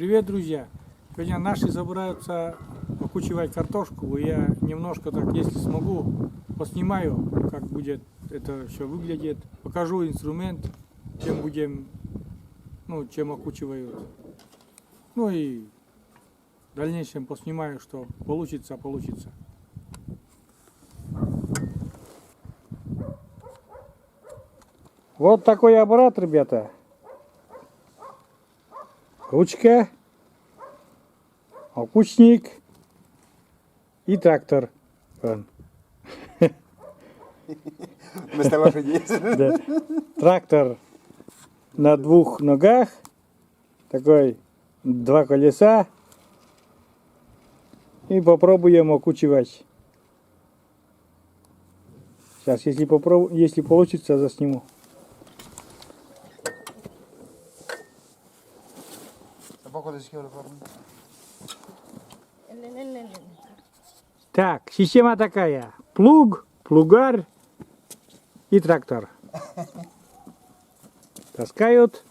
Привет, друзья! Сегодня наши собираются окучивать картошку. И я немножко так, если смогу, поснимаю, как будет это все выглядит. Покажу инструмент, чем будем, чем окучивают. Ну и в дальнейшем поснимаю, что получится. Вот такой аппарат, ребята. Ручка, окучник и трактор. Вон. Вместо лошади. Да. Трактор на двух ногах, такой два колеса. И попробуем окучивать. Сейчас, если получится, засниму. Так, система такая. Плуг, плугар и трактор. Таскают.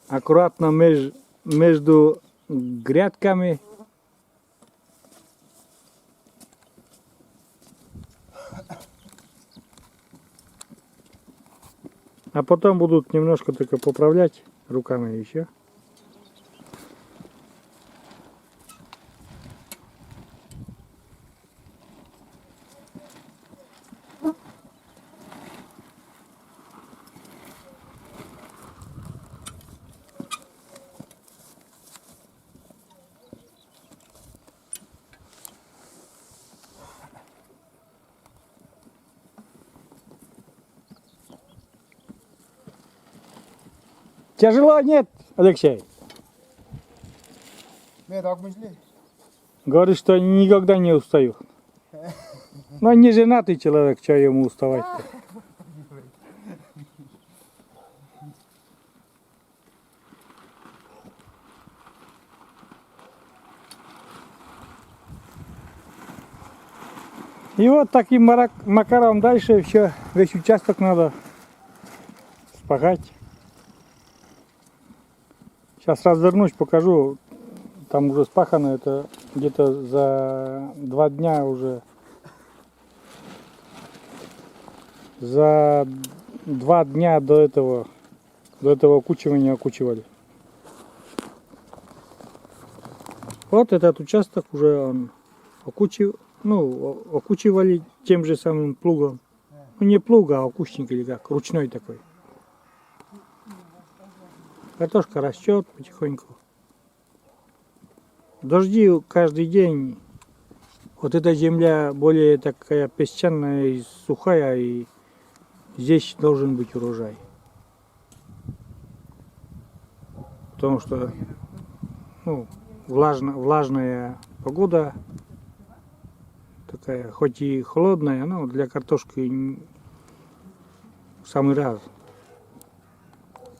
Аккуратно между грядками. А потом будут немножко только поправлять руками еще. Тяжело нет, Алексей? Говорит, что никогда не устаю. Но не женатый человек, что ему уставать-то? И вот таким макаром дальше все, весь участок надо спахать. Сейчас развернусь, покажу. Там уже спахано, это где-то за 2 дня уже. За 2 дня до этого окучивания окучивали. Вот этот участок уже он окучивали тем же самым плугом. Ну не плуга, а окучник или как, ручной такой. Картошка растет потихоньку. Дожди каждый день. Вот эта земля более такая песчаная и сухая, и здесь должен быть урожай. Потому что влажная погода такая, хоть и холодная, но для картошки в самый раз.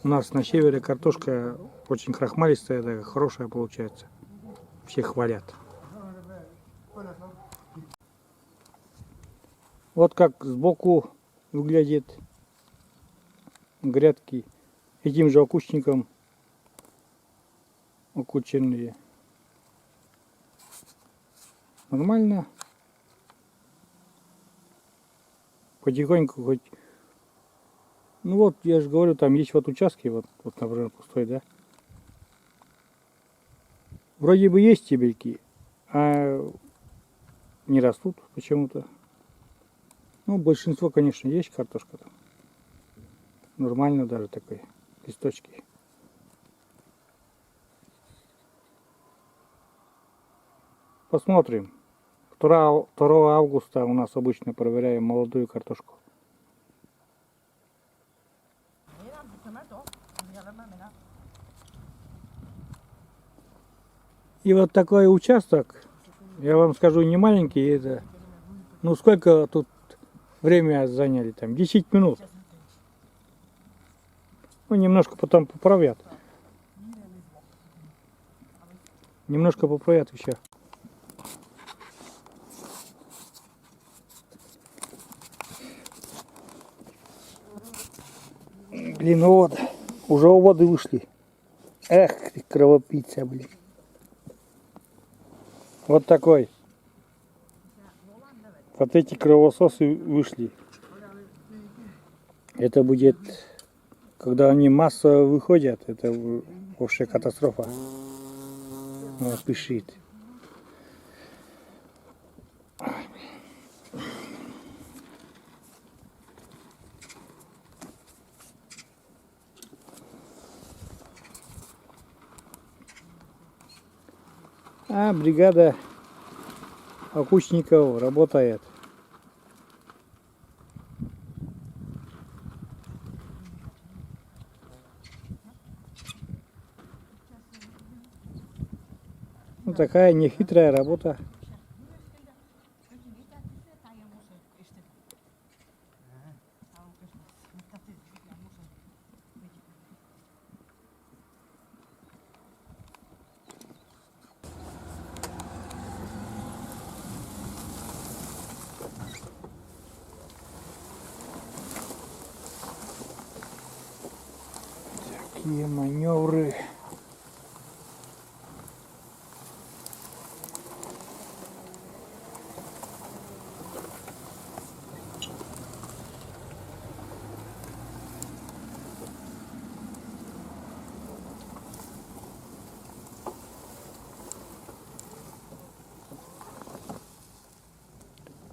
У нас на севере картошка очень крахмалистая, такая, хорошая получается. Все хвалят. Вот как сбоку выглядит грядки этим же окучником окученные. Нормально. Потихоньку хоть. Ну вот, я же говорю, там есть вот участки, вот например, пустой, да? Вроде бы есть стебельки, а не растут почему-то. Ну, большинство, конечно, есть картошка там. Нормально даже такой, листочки. Посмотрим. 2 августа у нас обычно проверяем молодую картошку. И вот такой участок, я вам скажу, не маленький, это, сколько тут время заняли, там, 10 минут. Немножко потом поправят. Немножко поправят еще. Блин, ну вот, уже оводы вышли. Эх, ты кровопийца, блин. Вот такой. Вот эти кровососы вышли. Это будет, когда они массово выходят, это вообще катастрофа. Вот, пишет. А бригада окучников работает. Ну, такая нехитрая работа. Такие маневры.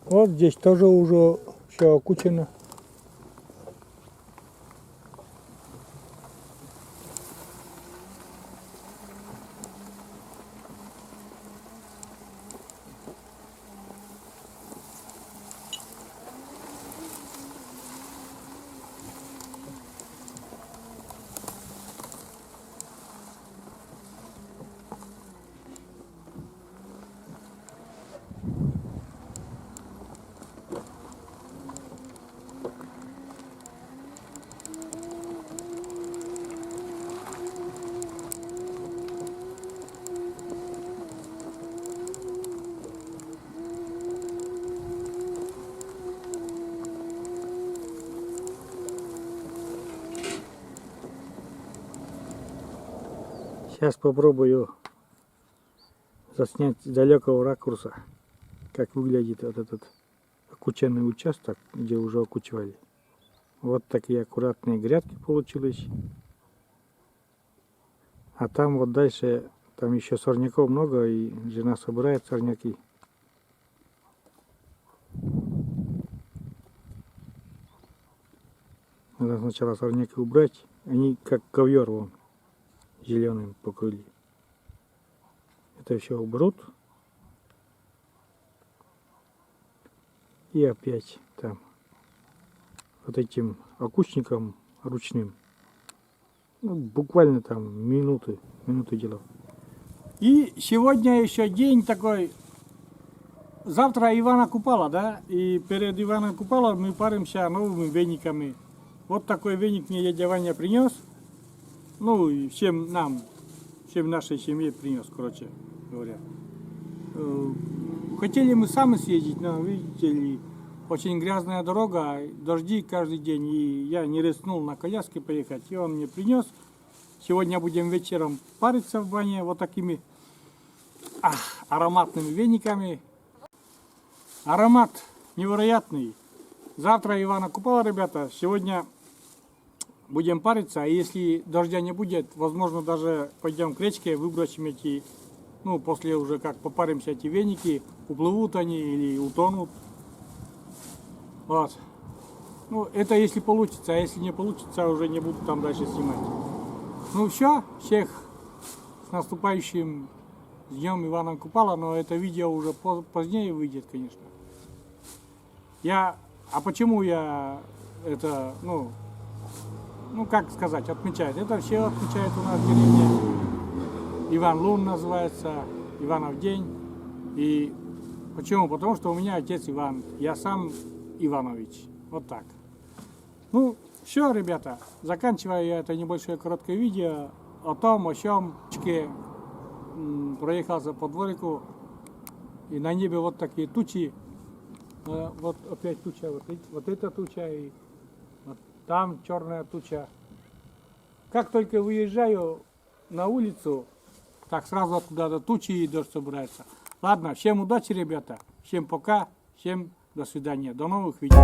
Вот здесь тоже уже все окучено. Сейчас попробую заснять с далекого ракурса, как выглядит вот этот окученный участок, где уже окучивали. Вот такие аккуратные грядки получились. А там вот дальше, там еще сорняков много, и жена собирает сорняки. Надо сначала сорняки убрать, они как ковер вон зеленым покрыли. Это все уберут. И опять там вот этим окучником ручным, ну, буквально там минуты делов. И сегодня еще день такой. Завтра Ивана Купала, да? И перед Иваном Купала мы паримся новыми вениками. Вот такой веник мне дядя Ваня принес. Ну и всем нам, всем нашей семье принес, короче говоря. Хотели мы сами съездить, но видите ли, очень грязная дорога, дожди каждый день, и я не рискнул на коляске поехать, и он мне принес. Сегодня будем вечером париться в бане вот такими ароматными вениками. Аромат невероятный. Завтра Ивана Купала, ребята, сегодня будем париться, а если дождя не будет, возможно, даже пойдем к речке, выбросим эти, ну, после уже как попаримся, эти веники, уплывут они или утонут. Вот. Ну, это если получится, а если не получится, уже не буду там дальше снимать. Ну все, всех с наступающим днем Ивана Купала, но это видео уже позднее выйдет, конечно. А почему я это, ну как сказать, отмечает? Это все отмечает у нас в деревне. Иван Лун называется, Иванов день. И почему? Потому что у меня отец Иван, я сам Иванович. Вот так. Ну, все, ребята, заканчиваю я это небольшое короткое видео о том, о чем проехался по дворику, и на небе вот такие тучи. Вот опять туча, вот эта туча, и вот там черная туча. Как только выезжаю на улицу, так сразу откуда-то тучи и дождь собирается. Ладно, всем удачи, ребята. Всем пока. Всем до свидания. До новых видео.